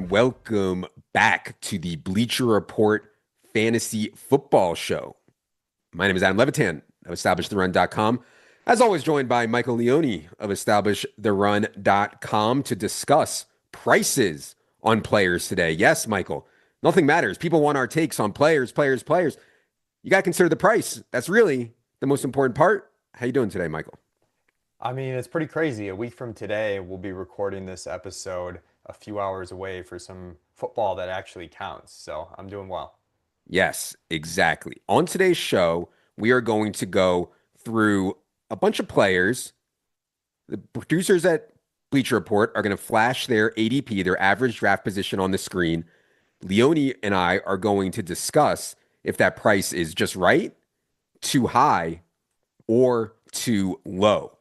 and welcome back to the Bleacher Report Fantasy Football Show. My name is Adam Levitan of EstablishTheRun.com. As always, joined by Michael Leone of EstablishTheRun.com to discuss prices on players today. Yes, Michael, nothing matters. People want our takes on players. You got to consider the price. That's really the most important part. How you doing today, Michael? I mean, it's pretty crazy. A week from today, we'll be recording this episode a few hours away for some football that actually counts. So I'm doing well. Yes, exactly. On today's show, we are going to go through a bunch of players. The producers at Bleacher Report are going to flash their ADP, their average draft position on the screen. Leone and I are going to discuss if that price is just right, too high, or too low.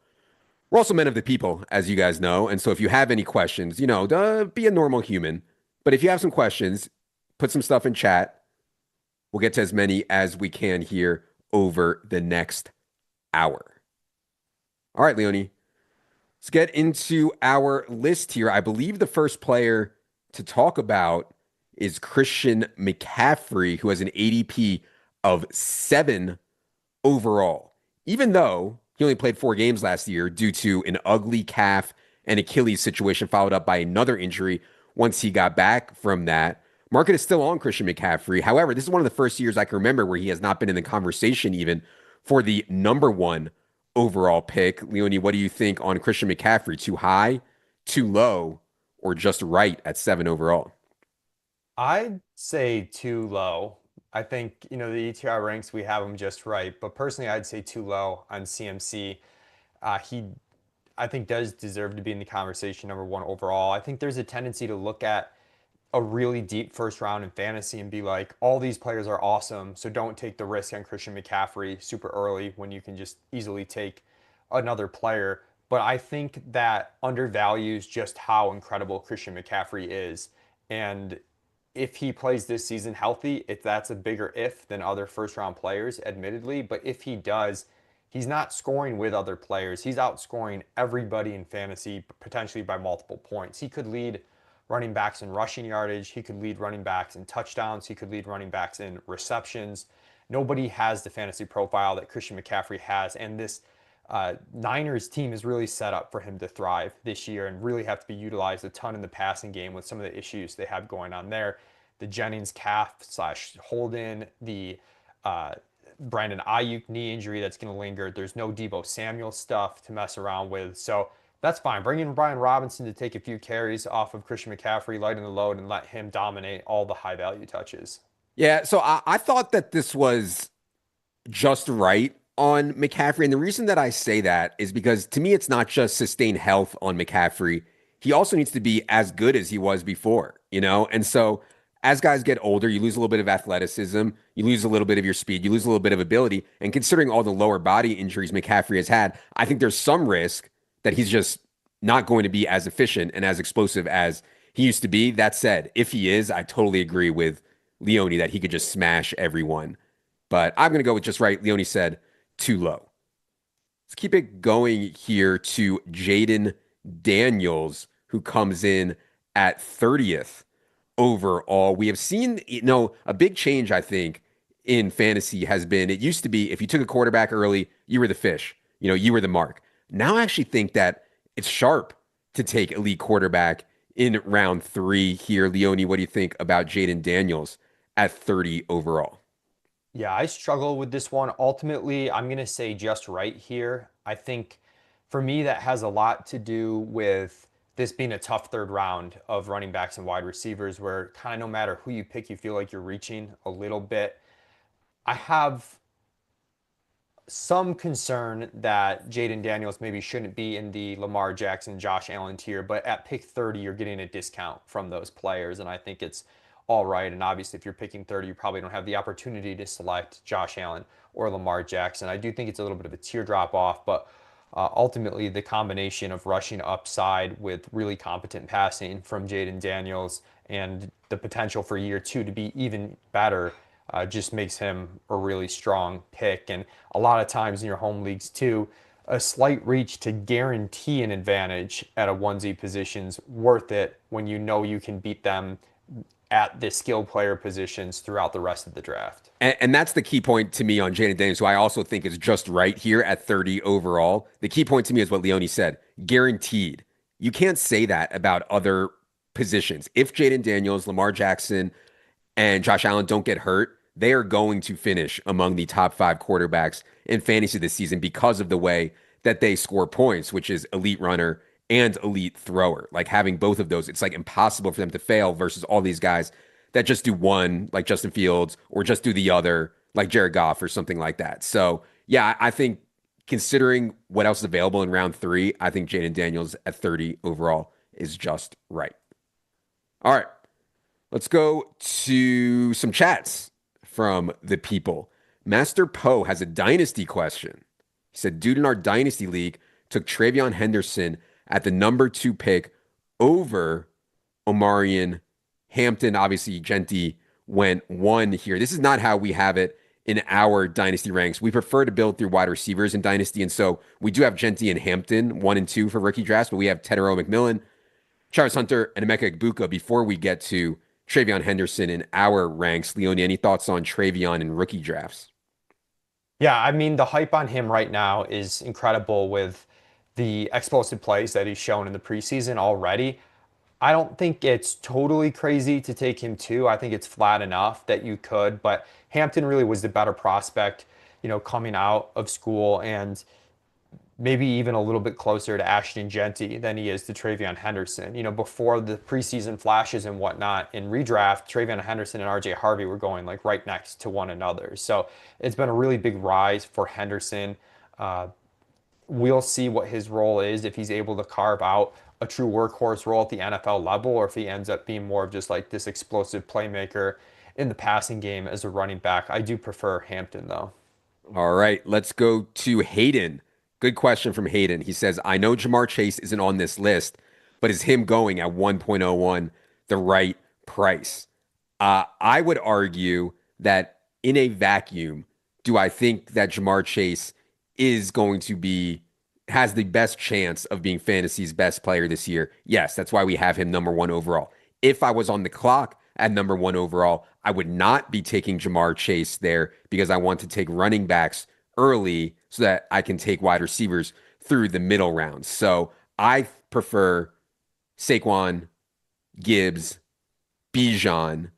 We're also men of the people, as you guys know. And so if you have any questions, be a normal human. But if you have some questions, put some stuff in chat. We'll get to as many as we can here over the next hour. All right, Leone, let's get into our list here. I believe the first player to talk about is Christian McCaffrey, who has an ADP of 7 overall. Even though he only played 4 games last year due to an ugly calf and Achilles situation, followed up by another injury once he got back from that. Market is still on Christian McCaffrey. However, this is one of the first years I can remember where he has not been in the conversation even for the number 1 overall pick. Leone, what do you think on Christian McCaffrey? Too high, too low, or just right at 7 overall? I'd say too low. I think, the ETR ranks, we have him just right. But personally, I'd say too low on CMC. He, I think, does deserve to be in the conversation number 1 overall. I think there's a tendency to look at a really deep first round in fantasy and be like, all these players are awesome, so don't take the risk on Christian McCaffrey super early when you can just easily take another player. But I think that undervalues just how incredible Christian McCaffrey is. And if he plays this season healthy, that's a bigger if than other first round players, admittedly. But if he does, he's not scoring with other players. He's outscoring everybody in fantasy, potentially by multiple points. He could lead running backs in rushing yardage. He could lead running backs in touchdowns. He could lead running backs in receptions. Nobody has the fantasy profile that Christian McCaffrey has. And this Niners team is really set up for him to thrive this year and really have to be utilized a ton in the passing game with some of the issues they have going on there. The Jennings calf slash hold in, the Brandon Ayuk knee injury that's going to linger. There's no Deebo Samuel stuff to mess around with. So that's fine. Bring in Brian Robinson to take a few carries off of Christian McCaffrey, lighten the load, and let him dominate all the high value touches. Yeah, so I thought that this was just right on McCaffrey. And the reason that I say that is because to me, it's not just sustained health on McCaffrey. He also needs to be as good as he was before, you know? And so as guys get older, you lose a little bit of athleticism, you lose a little bit of your speed, you lose a little bit of ability. And considering all the lower body injuries McCaffrey has had, I think there's some risk that he's just not going to be as efficient and as explosive as he used to be. That said, if he is, I totally agree with Leone that he could just smash everyone. But I'm going to go with just right. Leone said too low. Let's keep it going here to Jayden Daniels, who comes in at 30th overall. We have seen, a big change, I think, in fantasy has been it used to be if you took a quarterback early, you were the fish, you were the mark. Now I actually think that it's sharp to take elite quarterback in round 3 here. Leone, what do you think about Jayden Daniels at 30 overall? Yeah, I struggle with this one. Ultimately, I'm going to say just right here. I think for me, that has a lot to do with this being a tough third round of running backs and wide receivers where kind of no matter who you pick, you feel like you're reaching a little bit. I have some concern that Jayden Daniels maybe shouldn't be in the Lamar Jackson, Josh Allen tier, but at pick 30, you're getting a discount from those players, and I think it's all right. And obviously, if you're picking 30, you probably don't have the opportunity to select Josh Allen or Lamar Jackson. I do think it's a little bit of a teardrop off, but ultimately, the combination of rushing upside with really competent passing from Jayden Daniels and the potential for year 2 to be even better just makes him a really strong pick. And a lot of times in your home leagues too, a slight reach to guarantee an advantage at a onesie position's worth it when you know you can beat them at the skill player positions throughout the rest of the draft. And that's the key point to me on Jayden Daniels, who I also think is just right here at 30 overall. The key point to me is what Leone said, guaranteed. You can't say that about other positions. If Jayden Daniels, Lamar Jackson, and Josh Allen don't get hurt, they are going to finish among the top 5 quarterbacks in fantasy this season because of the way that they score points, which is elite runner and elite thrower. Like having both of those, it's like impossible for them to fail versus all these guys that just do one, like Justin Fields, or just do the other, like Jared Goff or something like that. So, yeah, I think considering what else is available in round 3, I think Jayden Daniels at 30 overall is just right. All right. Let's go to some chats from the people. Master Poe has a dynasty question. He said, dude in our dynasty league took TreVeyon Henderson at the number 2 pick over Omarion Hampton. Obviously, Genty went 1 here. This is not how we have it in our dynasty ranks. We prefer to build through wide receivers in dynasty. And so we do have Genty and Hampton 1 and 2 for rookie drafts, but we have Tedero McMillan, Travis Hunter, and Emeka Egbuka before we get to TreVeyon Henderson in our ranks. Leone, any thoughts on TreVeyon in rookie drafts? Yeah, I mean, the hype on him right now is incredible with the explosive plays that he's shown in the preseason already. I don't think it's totally crazy to take him too. I think it's flat enough that you could, but Hampton really was the better prospect, coming out of school and maybe even a little bit closer to Ashton Genty than he is to TreVeyon Henderson. Before the preseason flashes and whatnot in redraft, TreVeyon Henderson and RJ Harvey were going like right next to one another. So it's been a really big rise for Henderson. We'll see what his role is if he's able to carve out a true workhorse role at the NFL level, or if he ends up being more of just like this explosive playmaker in the passing game as a running back. I do prefer Hampton though. All right, let's go to Hayden. Good question from Hayden. He says, I know Jamar Chase isn't on this list, but is him going at 1.01 the right price? I would argue that in a vacuum, do I think that Jamar Chase is going to has the best chance of being fantasy's best player this year? Yes, that's why we have him number 1 overall. If I was on the clock at number 1 overall, I would not be taking Jamar Chase there because I want to take running backs early so that I can take wide receivers through the middle rounds. So I prefer Saquon, Gibbs, Bijan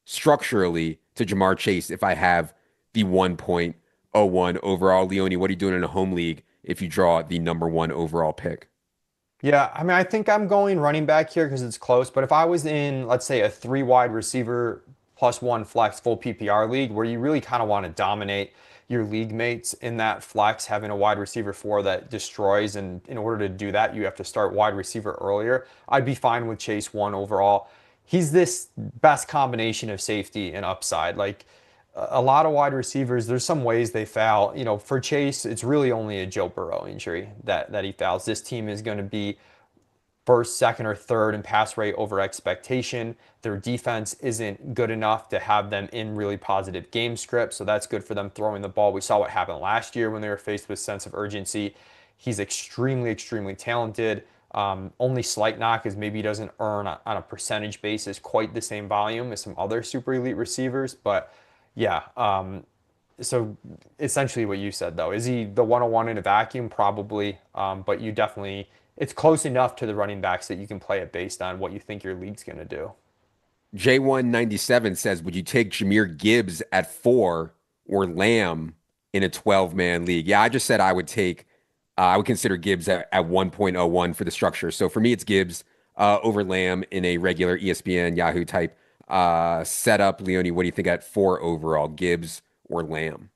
structurally to Jamar Chase if I have the 1.01 overall. Leone, what are you doing in a home league if you draw the number 1 overall pick? Yeah, I mean, I think I'm going running back here because it's close. But if I was in, let's say, a 3 wide receiver plus 1 flex full PPR league where you really kind of want to dominate your league mates in that flex, having a wide receiver 4 that destroys, and in order to do that, you have to start wide receiver earlier, I'd be fine with Chase 1 overall. He's this best combination of safety and upside. Like a lot of wide receivers, there's some ways they foul. For Chase, it's really only a Joe Burrow injury that he fouls. This team is going to be first, second, or third in pass rate over expectation. Their defense isn't good enough to have them in really positive game scripts, so that's good for them throwing the ball. We saw what happened last year when they were faced with sense of urgency. He's extremely, extremely talented. Only slight knock is maybe he doesn't earn on a percentage basis quite the same volume as some other super elite receivers, but yeah. So essentially what you said though, is he the 101 in a vacuum? Probably, but you definitely it's close enough to the running backs that you can play it based on what you think your league's going to do. J197 says, would you take Jahmyr Gibbs at 4 or Lamb in a 12-man league? Yeah, I just said I would consider Gibbs at 1.01 for the structure. So for me, it's Gibbs over Lamb in a regular ESPN Yahoo type setup. Leone, what do you think at 4 overall, Gibbs or Lamb?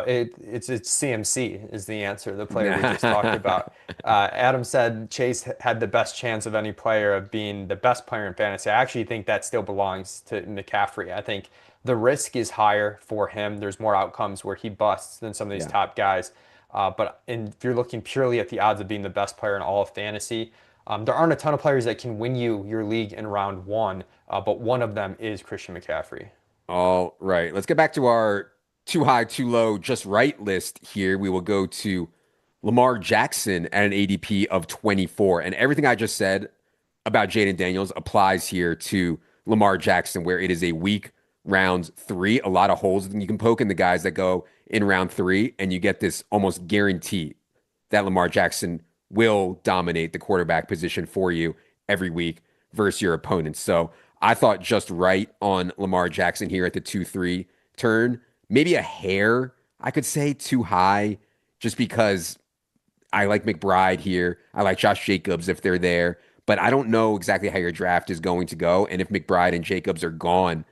It's CMC is the answer, the player we just talked about. Adam said Chase had the best chance of any player of being the best player in fantasy. I actually think that still belongs to McCaffrey. I think the risk is higher for him. There's more outcomes where he busts than some of these Yeah. top guys. If you're looking purely at the odds of being the best player in all of fantasy, there aren't a ton of players that can win you your league in round 1, but one of them is Christian McCaffrey. All right. Let's get back to our too high, too low, just right list here. We will go to Lamar Jackson at an ADP of 24. And everything I just said about Jayden Daniels applies here to Lamar Jackson, where it is a weak round three, a lot of holes you can poke in the guys that go in round three, and you get this almost guarantee that Lamar Jackson will dominate the quarterback position for you every week versus your opponents. So I thought just right on Lamar Jackson here at the 2-3 turn. Maybe a hair, I could say, too high, just because I like McBride here. I like Josh Jacobs if they're there, but I don't know exactly how your draft is going to go. And if McBride and Jacobs are gone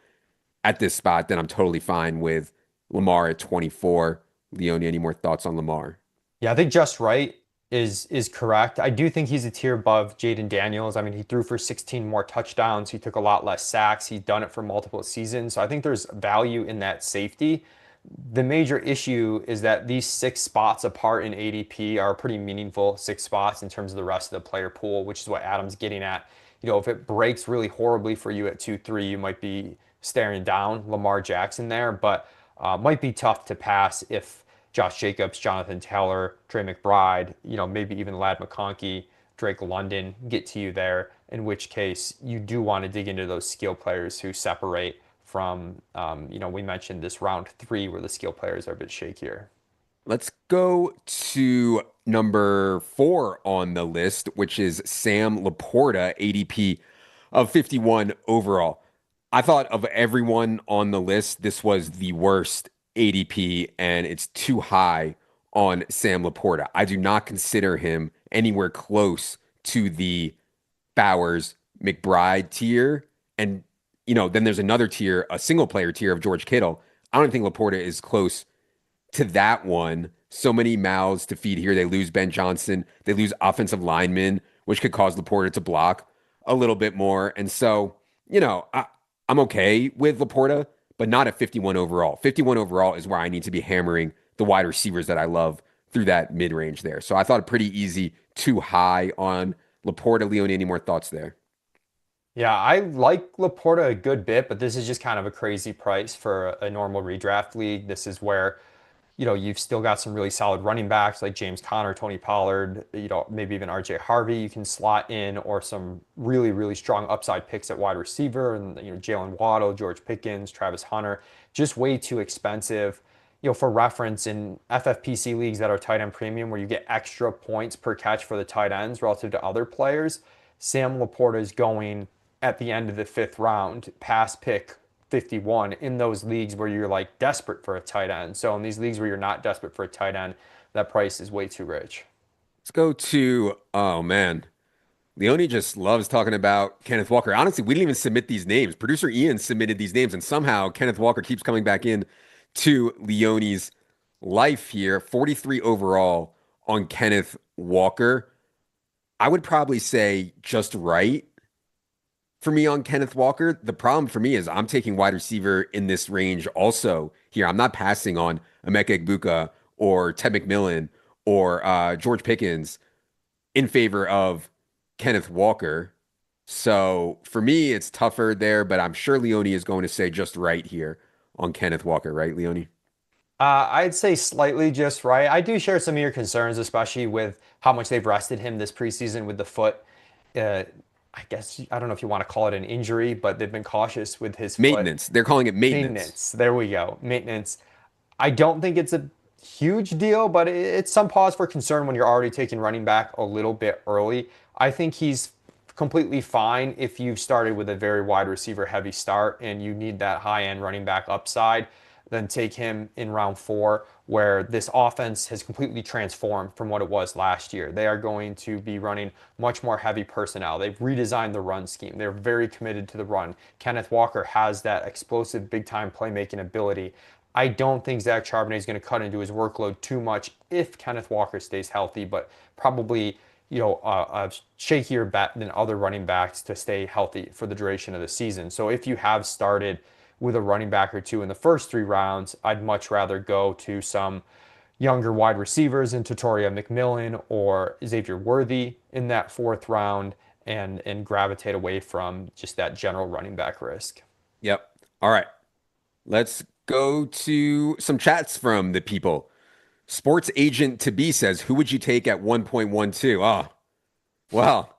at this spot, then I'm totally fine with Lamar at 24. Leone, any more thoughts on Lamar? Yeah, I think just right is correct. I do think he's a tier above Jayden Daniels. I mean, he threw for 16 more touchdowns. He took a lot less sacks. He's done it for multiple seasons. So I think there's value in that safety. The major issue is that these 6 spots apart in ADP are pretty meaningful 6 spots in terms of the rest of the player pool, which is what Adam's getting at. If it breaks really horribly for you at 2-3, you might be staring down Lamar Jackson there, but might be tough to pass if Josh Jacobs, Jonathan Taylor, Trey McBride, maybe even Ladd McConkey, Drake London get to you there, in which case you do want to dig into those skill players who separate from, we mentioned this round three where the skill players are a bit shakier. Let's go to number 4 on the list, which is Sam LaPorta, ADP of 51 overall. I thought of everyone on the list, this was the worst ADP, and it's too high on Sam LaPorta. I do not consider him anywhere close to the Bowers McBride tier. And, then there's another tier, a single player tier of George Kittle. I don't think LaPorta is close to that one. So many mouths to feed here. They lose Ben Johnson. They lose offensive linemen, which could cause LaPorta to block a little bit more. And so, I'm okay with LaPorta, but not at 51 overall. 51 overall is where I need to be hammering the wide receivers that I love through that mid range there. So I thought it pretty easy, too high on LaPorta. Leone, any more thoughts there? Yeah, I like LaPorta a good bit, but this is just kind of a crazy price for a normal redraft league. This is where you've still got some really solid running backs like James Conner, Tony Pollard, maybe even RJ Harvey you can slot in, or some really, really strong upside picks at wide receiver, and Jalen Waddle, George Pickens, Travis Hunter, just way too expensive. For reference, in FFPC leagues that are tight end premium, where you get extra points per catch for the tight ends relative to other players, Sam LaPorta is going at the end of the 5th round, pass pick 51 in those leagues where you're like desperate for a tight end. So in these leagues where you're not desperate for a tight end, that price is way too rich. Let's go to, oh man, Leone just loves talking about Kenneth Walker. Honestly, we didn't even submit these names. Producer Ian submitted these names, and somehow Kenneth Walker keeps coming back in to Leone's life here. 43 overall on Kenneth Walker. I would probably say just right for me on Kenneth Walker. The problem for me is I'm taking wide receiver in this range also here. I'm not passing on Emeka Egbuka or Ted McMillan or George Pickens in favor of Kenneth Walker. So for me, it's tougher there, but I'm sure Leone is going to say just right here on Kenneth Walker, right, Leone? I'd say slightly just right. I do share some of your concerns, especially with how much they've rested him this preseason with the foot. Uh, I guess I don't know if you want to call it an injury, but they've been cautious with his foot. Maintenance. They're calling it maintenance. Maintenance. There we go. Maintenance. I don't think it's a huge deal, but it's some pause for concern when you're already taking running back a little bit early. I think he's completely fine if you've started with a very wide receiver heavy start and you need that high end running back upside. Then take him in round 4, where this offense has completely transformed from what it was last year. They are going to be running much more heavy personnel. They've redesigned the run scheme. They're very committed to the run. Kenneth Walker has that explosive big time playmaking ability. I don't think Zach Charbonnet is going to cut into his workload too much if Kenneth Walker stays healthy, but probably a shakier bet than other running backs to stay healthy for the duration of the season. So if you have started with a running back or two in the first 3 rounds, I'd much rather go to some younger wide receivers in Tutoria McMillan or Xavier Worthy in that 4th round, and gravitate away from just that general running back risk. Yep. All right. Let's go to some chats from the people. Sports agent to be says, who would you take at 1.12? Oh, well,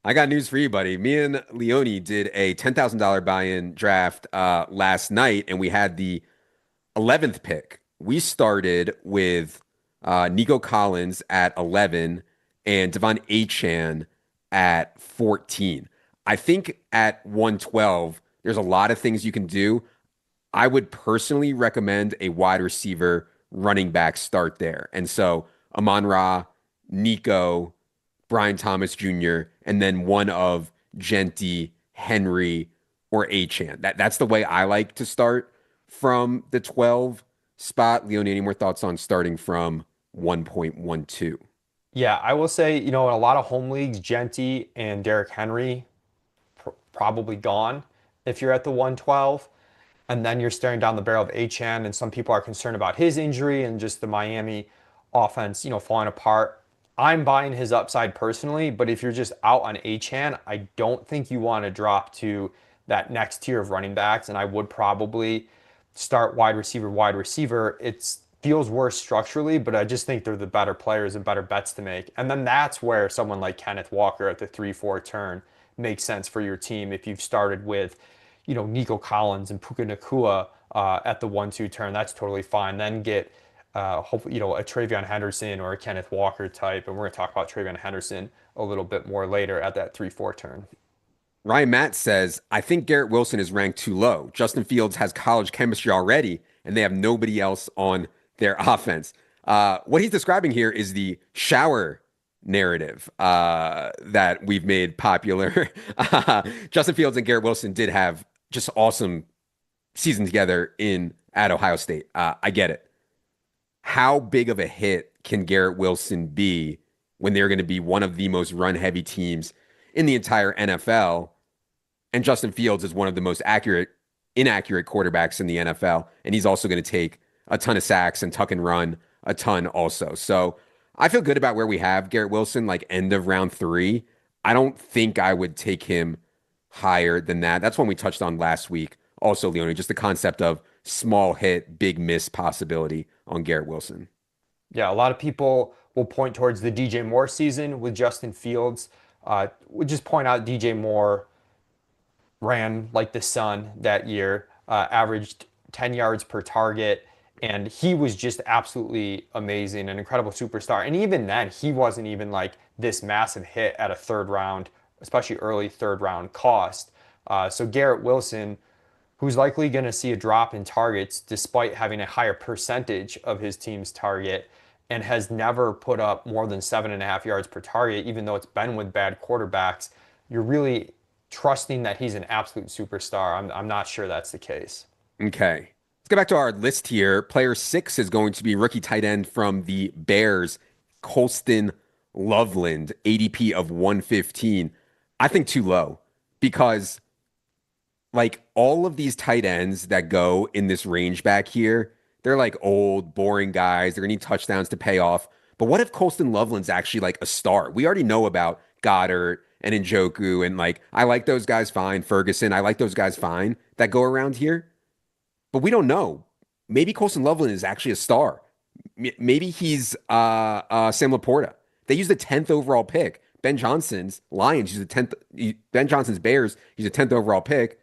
I got news for you, buddy. Me and Leone did a $10,000 buy-in draft last night, and we had the 11th pick. We started with Nico Collins at 11 and Devon Achane at 14. I think at 112, there's a lot of things you can do. I would personally recommend a wide receiver running back start there. And so Amon-Ra, Nico, Brian Thomas Jr., and then one of Genty, Henry, or Achane. That's the way I like to start from the 12 spot. Leone, any more thoughts on starting from 1.12? Yeah, I will say, in a lot of home leagues, Genty and Derrick Henry probably gone if you're at the 112. And then you're staring down the barrel of Achane, and some people are concerned about his injury and just the Miami offense, falling apart. I'm buying his upside personally, but if you're just out on Achane, I don't think you want to drop to that next tier of running backs, and I would probably start wide receiver, wide receiver. It feels worse structurally, but I just think they're the better players and better bets to make. And then that's where someone like Kenneth Walker at the 3-4 turn makes sense for your team if you've started with Nico Collins and Puka Nacua at the 1-2 turn. That's totally fine. Then get hopefully a TreVeyon Henderson or a Kenneth Walker type, and we're going to talk about TreVeyon Henderson a little bit more later at that 3-4 turn. Ryan Matt says, I think Garrett Wilson is ranked too low. Justin Fields has college chemistry already, and they have nobody else on their offense. What he's describing here is the shower narrative that we've made popular. Justin Fields and Garrett Wilson did have just awesome season together at Ohio State. I get it. How big of a hit can Garrett Wilson be when they're going to be one of the most run-heavy teams in the entire NFL? And Justin Fields is one of the most inaccurate quarterbacks in the NFL, and he's also going to take a ton of sacks and tuck and run a ton also. So I feel good about where we have Garrett Wilson, like end of round 3. I don't think I would take him higher than that. That's one we touched on last week. Also, Leone, just the concept of small hit, big miss possibility on Garrett Wilson. Yeah, a lot of people will point towards the DJ Moore season with Justin Fields. Would just point out DJ Moore ran like the sun that year, averaged 10 yards per target, and he was just absolutely amazing, an incredible superstar. And even then, he wasn't even like this massive hit at a third round, especially early third round cost. So Garrett Wilson, who's likely going to see a drop in targets despite having a higher percentage of his team's target, and has never put up more than 7.5 yards per target, even though it's been with bad quarterbacks. You're really trusting that he's an absolute superstar. I'm not sure that's the case. Okay. Let's get back to our list here. Player 6 is going to be rookie tight end from the Bears, Colston Loveland, ADP of 115. I think too low because like all of these tight ends that go in this range back here, they're like old, boring guys. They're gonna need touchdowns to pay off. But what if Colston Loveland's actually like a star? We already know about Goddard and Njoku, and like I like those guys fine. Ferguson, I like those guys fine that go around here. But we don't know. Maybe Colston Loveland is actually a star. Maybe he's Sam LaPorta. They used the 10th overall pick. Ben Johnson's Lions used the 10th. Ben Johnson's Bears used a 10th overall pick.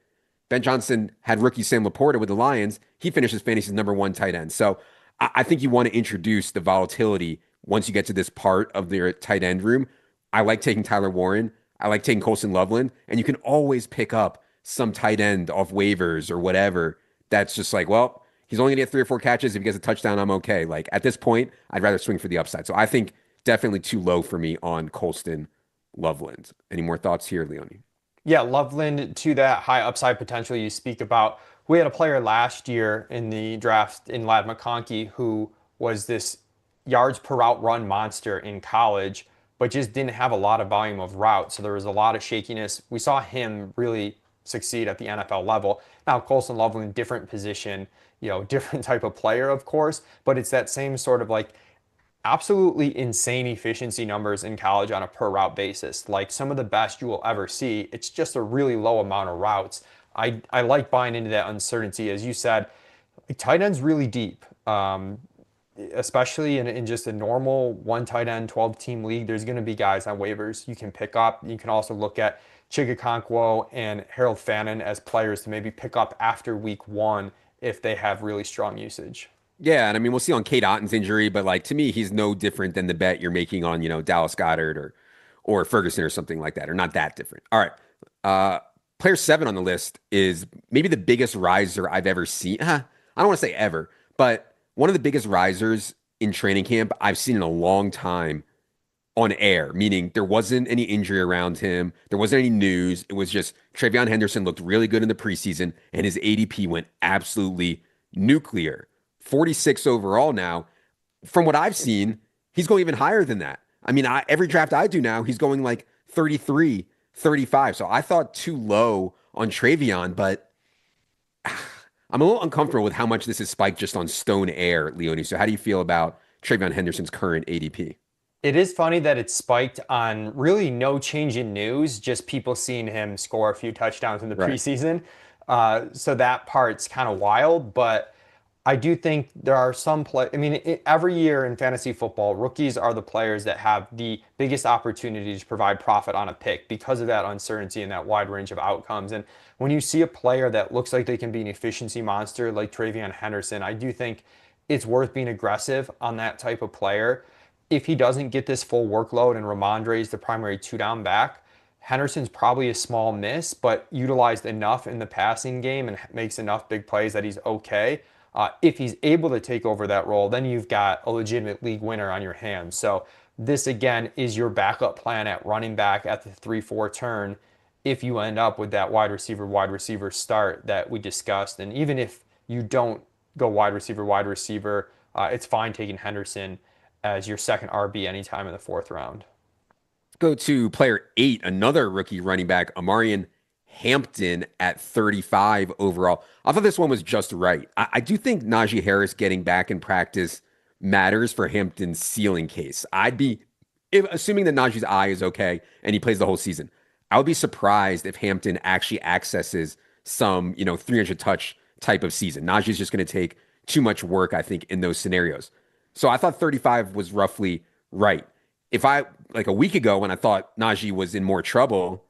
Ben Johnson had rookie Sam LaPorta with the Lions. He finishes fantasy's #1 tight end. So I think you want to introduce the volatility once you get to this part of their tight end room. I like taking Tyler Warren. I like taking Colston Loveland. And you can always pick up some tight end off waivers or whatever. That's just like, well, he's only going to get 3 or 4 catches. If he gets a touchdown, I'm okay. Like at this point, I'd rather swing for the upside. So I think definitely too low for me on Colston Loveland. Any more thoughts here, Leone? Yeah, Loveland to that high upside potential you speak about. We had a player last year in the draft in Ladd McConkey who was this yards per route run monster in college, but just didn't have a lot of volume of routes. So there was a lot of shakiness. We saw him really succeed at the NFL level. Now, Colston Loveland, different position, different type of player, of course, but it's that same sort of like absolutely insane efficiency numbers in college on a per route basis. Like some of the best you will ever see. It's just a really low amount of routes. I like buying into that uncertainty. As you said, tight end's really deep. especially in just a normal one tight end 12 team league, there's going to be guys on waivers you can pick up. You can also look at Chigakonkwo and Harold Fannin as players to maybe pick up after week one if they have really strong usage. Yeah, and I mean we'll see on Kate Otton's injury, but like to me, he's no different than the bet you're making on, Dallas Goedert or Ferguson or something like that, or not that different. All right. Uh Player seven on the list is maybe the biggest riser I've ever seen. I don't want to say ever, but one of the biggest risers in training camp I've seen in a long time on air, meaning there wasn't any injury around him. There wasn't any news. It was just TreVeyon Henderson looked really good in the preseason, and his ADP went absolutely nuclear. 46 overall now. From what I've seen, he's going even higher than that. I mean, every draft I do now, he's going like 33, 35. So I thought too low on TreVeyon, but I'm a little uncomfortable with how much this is spiked just on stone air, Leone. So how do you feel about TreVeyon Henderson's current ADP? It is funny that it spiked on really no change in news, just people seeing him score a few touchdowns in the Right. preseason. So that part's kind of wild, but I do think there are some play. I mean, every year in fantasy football, rookies are the players that have the biggest opportunity to provide profit on a pick because of that uncertainty and that wide range of outcomes. And when you see a player that looks like they can be an efficiency monster like TreVeyon Henderson, I do think it's worth being aggressive on that type of player. If he doesn't get this full workload and Ramondre is the primary two down back, Henderson's probably a small miss, but utilized enough in the passing game and makes enough big plays that he's okay. If he's able to take over that role, then you've got a legitimate league winner on your hands. So this again is your backup plan at running back at the 3-4 turn if you end up with that wide receiver start that we discussed. And even if you don't go wide receiver, it's fine taking Henderson as your second RB anytime in the fourth round. Go to player eight, another rookie running back, Omarion Hampton at 35 overall. I thought this one was just right. I do think Najee Harris getting back in practice matters for Hampton's ceiling case. Assuming that Najee's eye is okay and he plays the whole season, I would be surprised if Hampton actually accesses some, 300 touch type of season. Najee's just going to take too much work, I think, in those scenarios. So I thought 35 was roughly right. If I like a week ago when I thought Najee was in more trouble,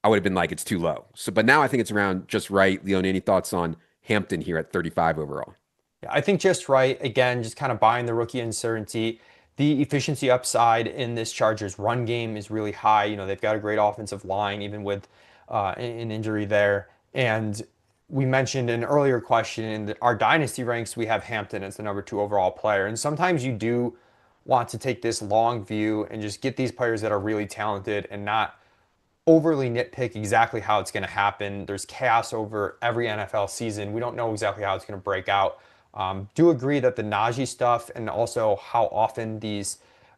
I would have been like, it's too low. So, but now I think it's around just right. Leon, any thoughts on Hampton here at 35 overall? Yeah, I think just right. Again, just kind of buying the rookie uncertainty. The efficiency upside in this Chargers run game is really high. They've got a great offensive line, even with an injury there. And we mentioned in an earlier question in our dynasty ranks, we have Hampton as the number two overall player. And sometimes you do want to take this long view and just get these players that are really talented and not overly nitpick exactly how it's going to happen. There's chaos over every NFL season. We don't know exactly how it's going to break out. Do agree that the Najee stuff and also how often these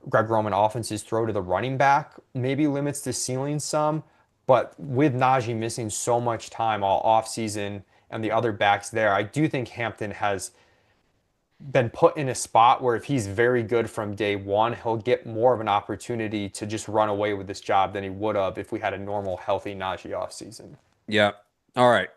Greg Roman offenses throw to the running back maybe limits the ceiling some. But with Najee missing so much time all offseason and the other backs there, I do think Hampton has been put in a spot where if he's very good from day one, he'll get more of an opportunity to just run away with this job than he would have if we had a normal, healthy Najee offseason. Yeah. All right.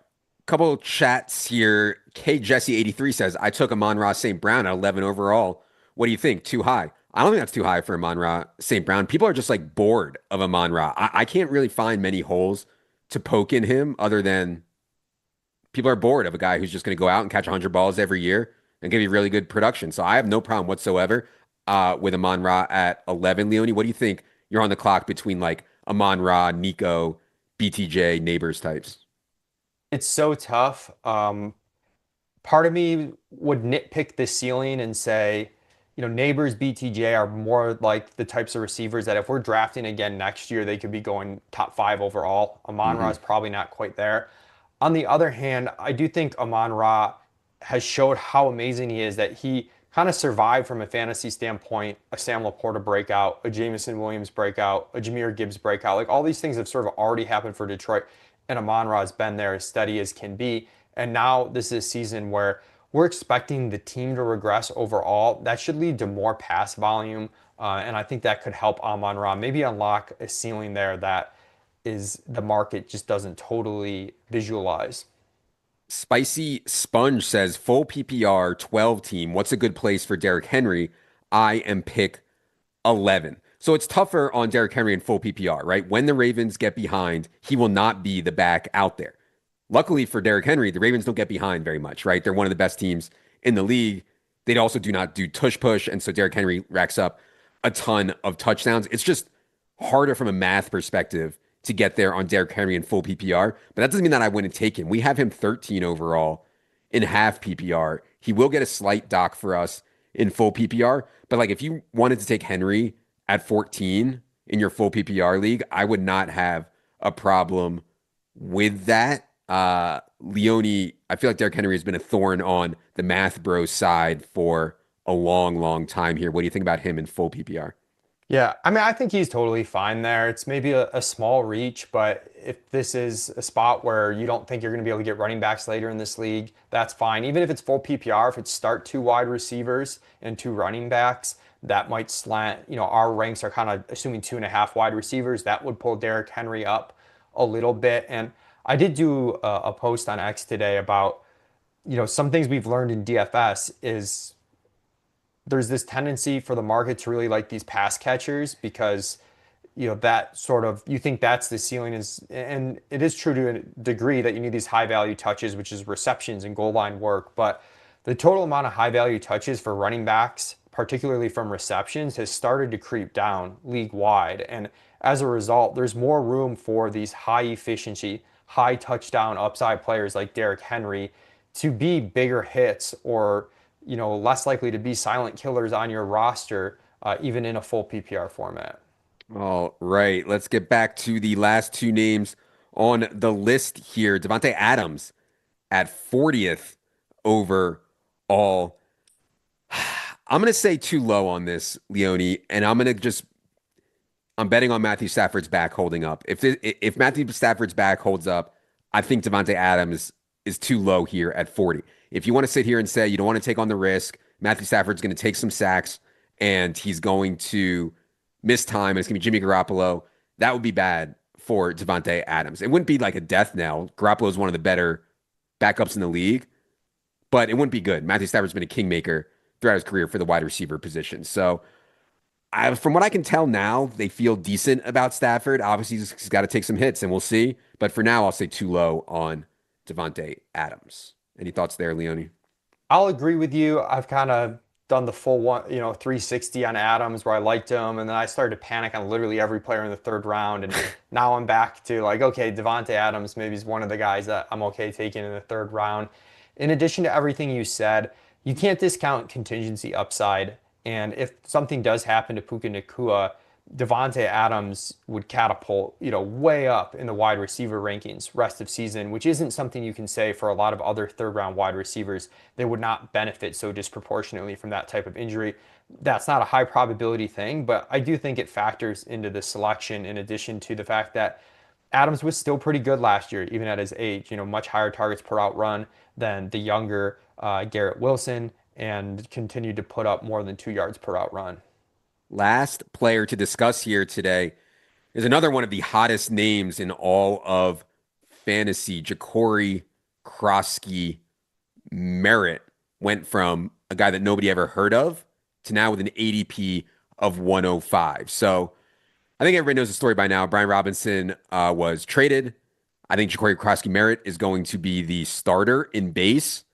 Couple of chats here. K Jesse 83 says, I took Amon-Ra St. Brown at 11 overall. What do you think? Too high? I don't think that's too high for Amon-Ra St. Brown. People are just like bored of Amon-Ra. I can't really find many holes to poke in him other than people are bored of a guy who's just going to go out and catch 100 balls every year and give you really good production. So I have no problem whatsoever with Amon Ra at 11. Leone, what do you think? You're on the clock between like Amon Ra, Nico, BTJ, neighbors types. It's so tough. Part of me would nitpick the ceiling and say, Neighbors, BTJ are more like the types of receivers that if we're drafting again next year, they could be going top five overall. Amon Ra Hmm. is probably not quite there. On the other hand, I do think Amon Ra has showed how amazing he is that he kind of survived from a fantasy standpoint, a Sam LaPorta breakout, a Jameson Williams breakout, a Jahmyr Gibbs breakout. Like all these things have sort of already happened for Detroit, and Amon Ra has been there as steady as can be. And now this is a season where we're expecting the team to regress overall. That should lead to more pass volume, and I think that could help Amon Ra maybe unlock a ceiling there that is the market just doesn't totally visualize. Spicy Sponge says full PPR 12 team. What's a good place for Derrick Henry? I am pick 11. So it's tougher on Derrick Henry in full PPR, right? When the Ravens get behind, he will not be the back out there. Luckily for Derrick Henry, the Ravens don't get behind very much, right? They're one of the best teams in the league. They also do not do tush push. And so Derrick Henry racks up a ton of touchdowns. It's just harder from a math perspective to get there on Derrick Henry in full PPR. But that doesn't mean that I wouldn't take him. We have him 13 overall in half PPR. He will get a slight dock for us in full PPR. But like if you wanted to take Henry at 14 in your full PPR league, I would not have a problem with that. Leone, I feel like Derrick Henry has been a thorn on the math bro side for a long, long time here. What do you think about him in full PPR? Yeah, I mean, I think he's totally fine there. It's maybe a small reach, but if this is a spot where you don't think you're going to be able to get running backs later in this league, that's fine. Even if it's full PPR, if it's start two wide receivers and two running backs, that might slant. Our ranks are kind of assuming 2.5 wide receivers. That would pull Derrick Henry up a little bit. And I did do a post on X today about, some things we've learned in DFS is there's this tendency for the market to really like these pass catchers because that sort of you think that's the ceiling is, and it is true to a degree that you need these high value touches, which is receptions and goal line work, but the total amount of high value touches for running backs, particularly from receptions, has started to creep down league wide, and as a result there's more room for these high efficiency, high touchdown upside players like Derrick Henry to be bigger hits or less likely to be silent killers on your roster, even in a full PPR format. All right, let's get back to the last two names on the list here. Davante Adams at 40th overall. I'm going to say too low on this, Leone, and I'm betting on Matthew Stafford's back holding up. If Matthew Stafford's back holds up, I think Davante Adams is too low here at 40. If you want to sit here and say you don't want to take on the risk, Matthew Stafford's going to take some sacks and he's going to miss time and it's going to be Jimmy Garoppolo, that would be bad for Davante Adams. It wouldn't be like a death knell. Garoppolo is one of the better backups in the league, but it wouldn't be good. Matthew Stafford's been a kingmaker throughout his career for the wide receiver position. So from what I can tell now, they feel decent about Stafford. Obviously, he's got to take some hits, and we'll see. But for now, I'll say too low on Davante Adams. Any thoughts there, Leone? I'll agree with you. I've kind of done the full one, 360 on Adams where I liked him, and then I started to panic on literally every player in the third round, and now I'm back to like, okay, Davante Adams maybe is one of the guys that I'm okay taking in the third round. In addition to everything you said, you can't discount contingency upside, and if something does happen to Puka Nacua, Davante Adams would catapult, way up in the wide receiver rankings rest of season, which isn't something you can say for a lot of other third round wide receivers. They would not benefit so disproportionately from that type of injury. That's not a high probability thing, but I do think it factors into the selection in addition to the fact that Adams was still pretty good last year, even at his age, much higher targets per out run than the younger Garrett Wilson and continued to put up more than 2 yards per out run. Last player to discuss here today is another one of the hottest names in all of fantasy. Jacory Croskey-Merritt went from a guy that nobody ever heard of to now with an ADP of 105. So I think everybody knows the story by now. Brian Robinson was traded. I think Jacory Croskey-Merritt is going to be the starter in base.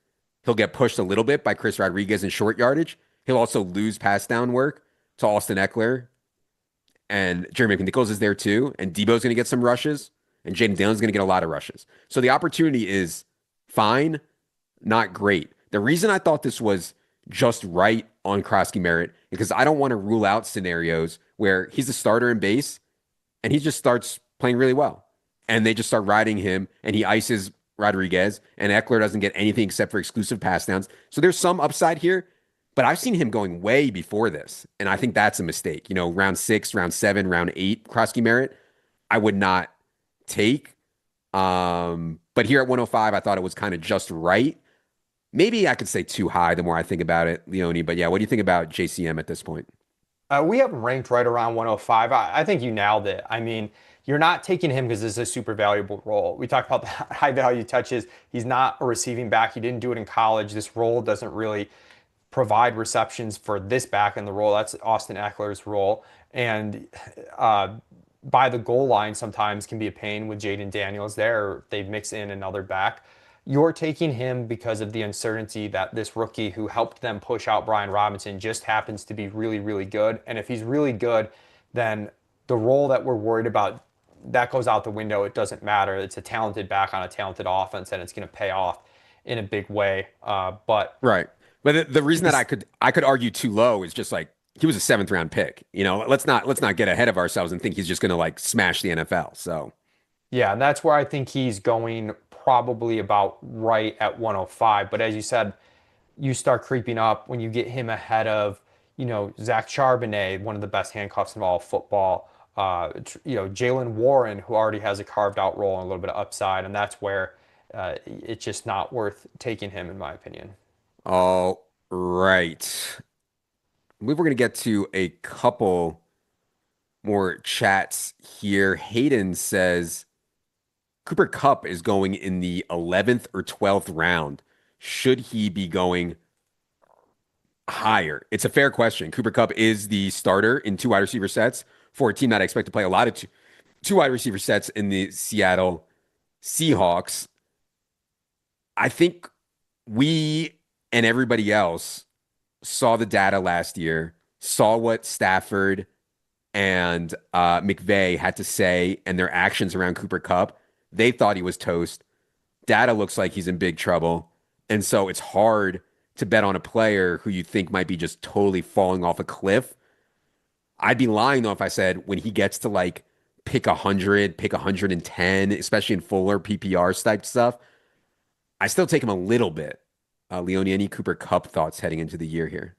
He'll get pushed a little bit by Chris Rodriguez in short yardage. He'll also lose pass down work to Austin Eckler. And Jeremy McNichols is there too. And Debo's going to get some rushes. And Jayden Daniels is going to get a lot of rushes. So the opportunity is fine, not great. The reason I thought this was just right on Croskey-Merritt because I don't want to rule out scenarios where he's a starter in base and he just starts playing really well. And they just start riding him and he ices Rodriguez and Eckler doesn't get anything except for exclusive pass downs. So there's some upside here, but I've seen him going way before this. And I think that's a mistake. Round 6, round 7, round 8, Croskey-Merritt, I would not take. But here at 105, I thought it was kind of just right. Maybe I could say too high the more I think about it, Leone. But yeah, what do you think about JCM at this point? We have him ranked right around 105. I think you nailed it. I mean, you're not taking him because this is a super valuable role. We talked about the high value touches. He's not a receiving back. He didn't do it in college. This role doesn't really provide receptions for this back in the role. That's Austin Eckler's role. And uh, by the goal line sometimes can be a pain with Jayden Daniels there. They mix in another back. You're taking him because of the uncertainty that this rookie who helped them push out Brian Robinson just happens to be really, really good. And if he's really good, then the role that we're worried about, that goes out the window. It doesn't matter. It's a talented back on a talented offense, and it's going to pay off in a big way. But Right. But the reason that he's I could argue too low is just like he was a seventh round pick. Let's not get ahead of ourselves and think he's just gonna like smash the NFL. So Yeah, and that's where I think he's going probably about right at 105. But as you said, you start creeping up when you get him ahead of, Zach Charbonnet, one of the best handcuffs in all of football. Jalen Warren, who already has a carved out role and a little bit of upside, and that's where it's just not worth taking him, in my opinion. all right. I believe we're gonna get to a couple more chats here. Hayden says Cooper Kupp is going in the 11th or 12th round. Should he be going higher? It's a fair question. Cooper Kupp is the starter in two wide receiver sets for a team that I expect to play a lot of two wide receiver sets in the Seattle Seahawks. I think we and everybody else saw the data last year, saw what Stafford and McVay had to say and their actions around Cooper Kupp. They thought he was toast. Data looks like he's in big trouble. And so it's hard to bet on a player who you think might be just totally falling off a cliff. I'd be lying though if I said when he gets to like pick 100, pick 110, especially in fuller PPR type stuff, I still take him a little bit. Leone, any Cooper Kupp thoughts heading into the year here?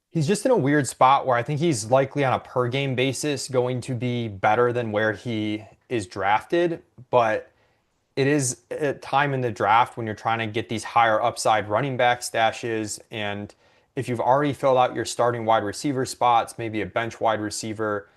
He's just in a weird spot where I think he's likely on a per game basis going to be better than where he is drafted, but it is a time in the draft when you're trying to get these higher upside running back stashes. And if you've already filled out your starting wide receiver spots, maybe a bench wide receiver,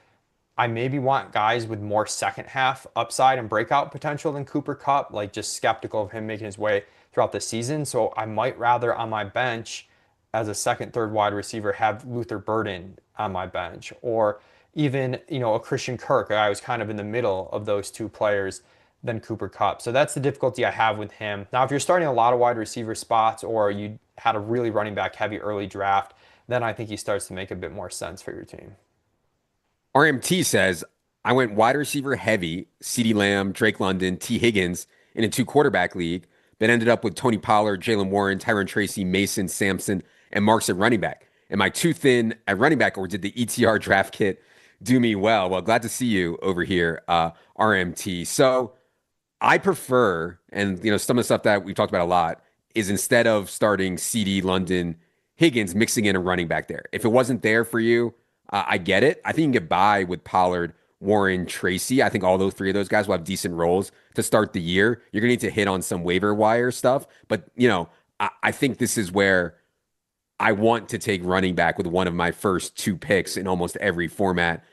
I maybe want guys with more second half upside and breakout potential than Cooper Kupp, like just skeptical of him making his way throughout the season. So I might rather on my bench as a second, third wide receiver have Luther Burden on my bench or even, a Christian Kirk. I was kind of in the middle of those two players than Cooper Kupp. So that's the difficulty I have with him. Now, if you're starting a lot of wide receiver spots or you had a really running back heavy early draft, then I think he starts to make a bit more sense for your team. RMT says, I went wide receiver heavy, CeeDee Lamb, Drake London, T. Higgins in a two quarterback league, but ended up with Tony Pollard, Jalen Warren, Tyron Tracy, Mason, Sampson, and Marks at running back. Am I too thin at running back or did the ETR draft kit do me well? Well, glad to see you over here, RMT. So I prefer, and some of the stuff that we've talked about a lot is instead of starting CD, London, Higgins, mixing in a running back there. If it wasn't there for you, I get it. I think you can get by with Pollard, Warren, Tracy. I think all those three of those guys will have decent roles to start the year. You're gonna need to hit on some waiver wire stuff, but I think this is where I want to take running back with one of my first two picks in almost every format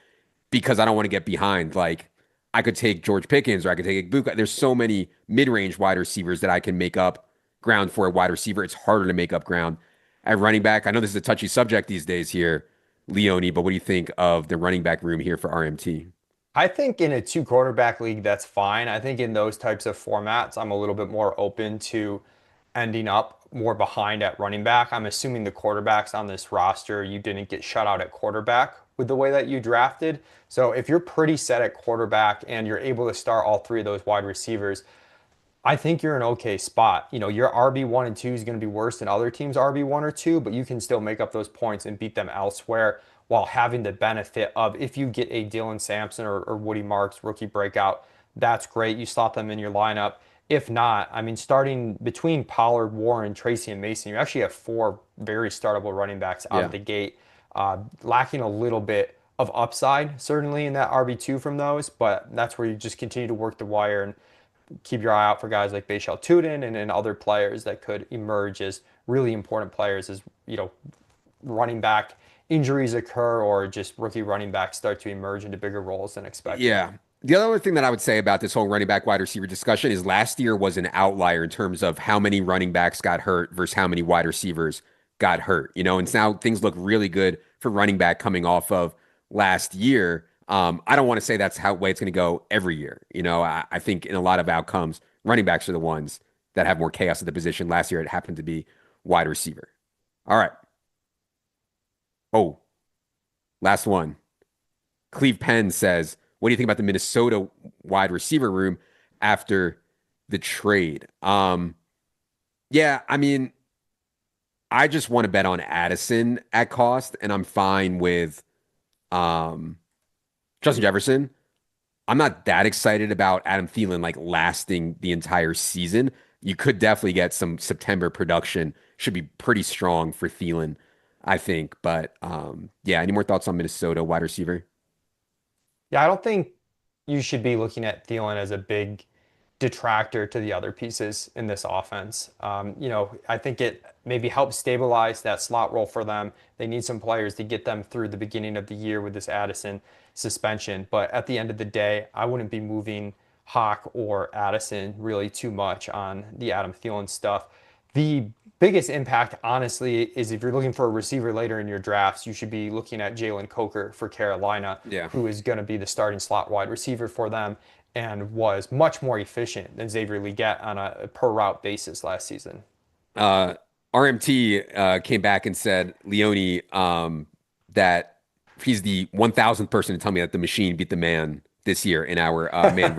because I don't want to get behind. Like I could take George Pickens or I could take Ibuka. There's so many mid-range wide receivers that I can make up ground for a wide receiver. It's harder to make up ground at running back. I know this is a touchy subject these days here, Leone, but what do you think of the running back room here for RMT? I think in a two quarterback league, that's fine. I think in those types of formats, I'm a little bit more open to ending up more behind at running back. I'm assuming the quarterbacks on this roster, you didn't get shut out at quarterback with the way that you drafted. So if you're pretty set at quarterback and you're able to start all three of those wide receivers, I think you're in an okay spot. Your RB1 and 2 is going to be worse than other teams' RB1 or 2, but you can still make up those points and beat them elsewhere while having the benefit of if you get a Dylan Sampson or Woody Marks rookie breakout, that's great. You slot them in your lineup. If not, I mean, starting between Pollard, Warren, Tracy, and Mason, you actually have four very startable running backs out of Yeah. the gate, lacking a little bit of upside, certainly in that RB2 from those, but that's where you just continue to work the wire and keep your eye out for guys like Bashal Tutin and other players that could emerge as really important players as, running back injuries occur or just rookie running backs start to emerge into bigger roles than expected. Yeah. The other thing that I would say about this whole running back wide receiver discussion is last year was an outlier in terms of how many running backs got hurt versus how many wide receivers got hurt. And now things look really good for running back coming off of last year. I don't want to say that's how way it's going to go every year. I think in a lot of outcomes, running backs are the ones that have more chaos at the position. Last year, it happened to be wide receiver. All right. Oh, last one. Cleve Penn says, what do you think about the Minnesota wide receiver room after the trade? Yeah, I mean, I just want to bet on Addison at cost, and I'm fine with um, Justin Jefferson. I'm not that excited about Adam Thielen like lasting the entire season. You could definitely get some September production. Should be pretty strong for Thielen, I think. But yeah, any more thoughts on Minnesota wide receiver? Yeah, I don't think you should be looking at Thielen as a big detractor to the other pieces in this offense. I think it maybe helps stabilize that slot role for them. They need some players to get them through the beginning of the year with this Addison suspension. But at the end of the day, I wouldn't be moving Hawk or Addison really too much on the Adam Thielen stuff. The biggest impact, honestly, is if you're looking for a receiver later in your drafts, you should be looking at Jalen Coker for Carolina, Yeah. who is going to be the starting slot wide receiver for them and was much more efficient than Xavier Legette on a per route basis last season. Uh, RMT came back and said, Leone, that he's the 1,000th person to tell me that the machine beat the man this year in our man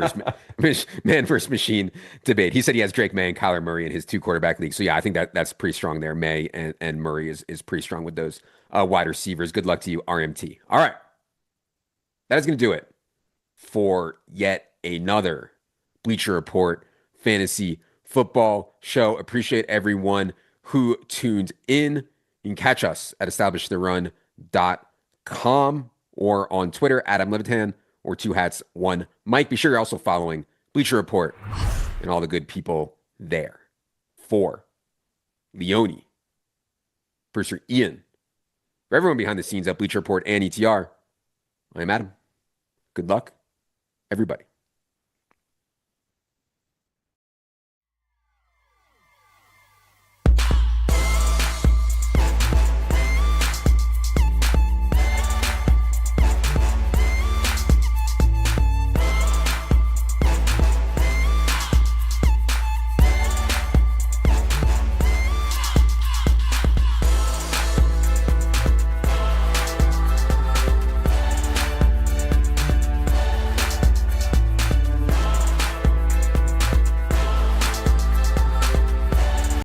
versus machine debate. He said he has Drake May and Kyler Murray in his two quarterback league. So yeah, I think that's pretty strong there. May and Murray is pretty strong with those wide receivers. Good luck to you, RMT. All right, that is going to do it for yet another Bleacher Report fantasy football show. Appreciate everyone who tuned in. You can catch us at establishtheRun.com or on Twitter, Adam Levitan or Two Hats One Mike. Be sure you're also following Bleacher Report and all the good people there. For Leone, producer Ian, for everyone behind the scenes at Bleacher Report and ETR, I'm Adam. Good luck, everybody.